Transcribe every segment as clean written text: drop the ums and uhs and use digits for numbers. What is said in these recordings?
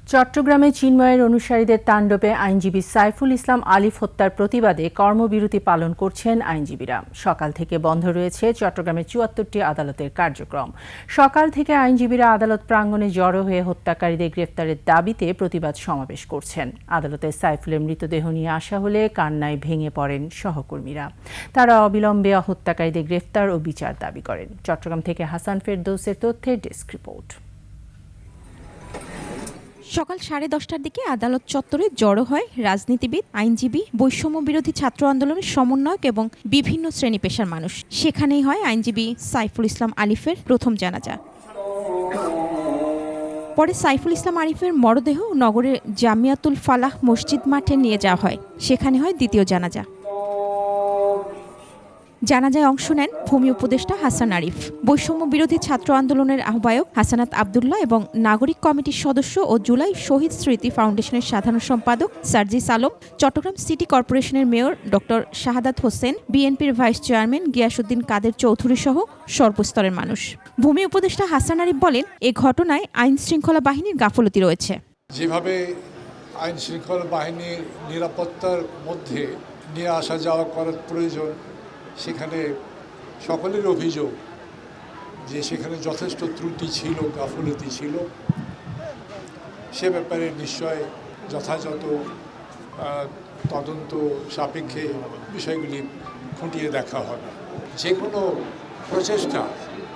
চট্টগ্রামে চিন্ময়ের অনুসারীদের তাণ্ডবে আইনজীবী সাইফুল ইসলাম আলিফ হত্যার প্রতিবাদে কর্মবিরতি পালন করছেন আইনজীবীরা। সকাল থেকে বন্ধ রয়েছে চট্টগ্রামের ৭৪টি আদালতের কার্যক্রম। সকাল থেকে আইনজীবীরা আদালত প্রাঙ্গণে জড়ো হয়ে হত্যাকারীদের গ্রেফতারের দাবিতে প্রতিবাদ সমাবেশ করছেন। আদালতে সাইফুলের মৃতদেহ নিয়ে আসা হলে কান্নায় ভেঙে পড়েন সহকর্মীরা। তারা অবিলম্বে হত্যাকারীদের গ্রেফতার ও বিচার দাবি করেন। চট্টগ্রাম থেকে হাসান ফেরদৌসের তথ্যের ডেস্ক রিপোর্ট। সকাল 10:30টার দিকে আদালত চত্বরে জড়ো হয় রাজনীতিবিদ, আইনজীবী, বৈষম্য বিরোধী ছাত্র আন্দোলনের সমন্বয়ক এবং বিভিন্ন শ্রেণী পেশার মানুষ। সেখানেই হয় আইনজীবী সাইফুল ইসলাম আলিফের প্রথম জানাজা। পরে সাইফুল ইসলাম আলিফের মরদেহ নগরের জামিয়াতুল ফালাহ মসজিদ মাঠে নিয়ে যাওয়া হয়। সেখানে হয় দ্বিতীয় জানাজা। জানাজায় অংশ নেন ভূমি উপদেষ্টা হাসান আরিফ, বৈষম্য বিরোধী ছাত্র আন্দোলনের আহ্বায়ক হাসানাত আবদুল্লাহ এবং নাগরিক কমিটির সদস্য ও জুলাই শহীদ স্মৃতি ফাউন্ডেশনের সাধারণ সম্পাদক সার্জিস আলম, চট্টগ্রাম সিটি কর্পোরেশনের মেয়র ডক্টর শাহাদাত হোসেন, বিএনপির ভাইস চেয়ারম্যান গিয়াসউদ্দিন কাদের চৌধুরী সহ সর্বস্তরের মানুষ। ভূমি উপদেষ্টা হাসান আরিফ বলেন, এ ঘটনায় আইন শৃঙ্খলা বাহিনীর গাফলতি রয়েছে। যেভাবে আইন শৃঙ্খলা বাহিনীর নিরাপত্তার মধ্যে নিয়ে আসা যাওয়া করার প্রয়োজন, সেখানে সকলের অভিযোগ যে সেখানে যথেষ্ট ত্রুটি ছিল, গাফলতি ছিল। সে ব্যাপারে নিশ্চয় যথাযথ তদন্ত সাপেক্ষে বিষয়গুলি খুঁটিয়ে দেখা হবে। যে কোনো প্রচেষ্টা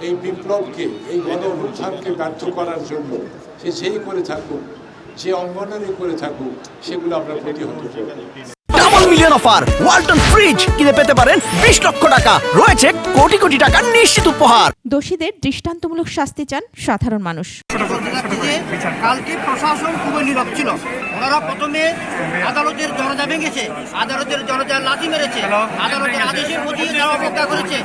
এই বিপ্লবকে, এই গণ-অভ্যুত্থানকে ব্যর্থ করার জন্য সে যেই করে থাকুক, যে অঙ্গনেরই করে থাকুক, সেগুলো আমরা প্রতিহত করব। Double million offer Walton fridge কিনে পেতে পারেন 20 লক্ষ টাকা, রয়েছে কোটি কোটি টাকার নিশ্চিত উপহার। দোষীদের দৃষ্টান্তমূলক শাস্তি চান সাধারণ মানুষ। কালকে প্রশাসন খুবই নীরব ছিল। ওনারা প্রথমে আদালতের দরজা ভেঙেছে, আদালতের দরজা লাথি মেরেছে, আদালতের আদেশের প্রতি তারা অপেক্ষা করেছে,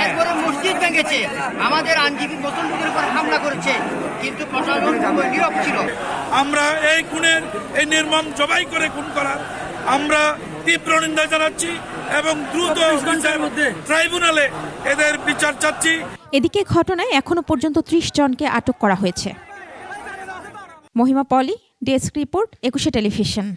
এরপরে মসজিদ ভেঙেছে, আমাদের আইনজীবী বসন্তের উপর হামলা করেছে, কিন্তু প্রশাসন খুবই নীরব ছিল। আমরা এই খুনের, এই নির্মম জবাই করে খুন করার আমরা তীব্র নিন্দা জানাচ্ছি এবং দ্রুত ট্রাইব্যুনালে এদের বিচার চাচ্ছি। এদিকে ঘটনায় এখনো পর্যন্ত 30 জনকে আটক করা হয়েছে। মহিমা পলি, ডেস্ক রিপোর্ট, 21 টেলিভিশন।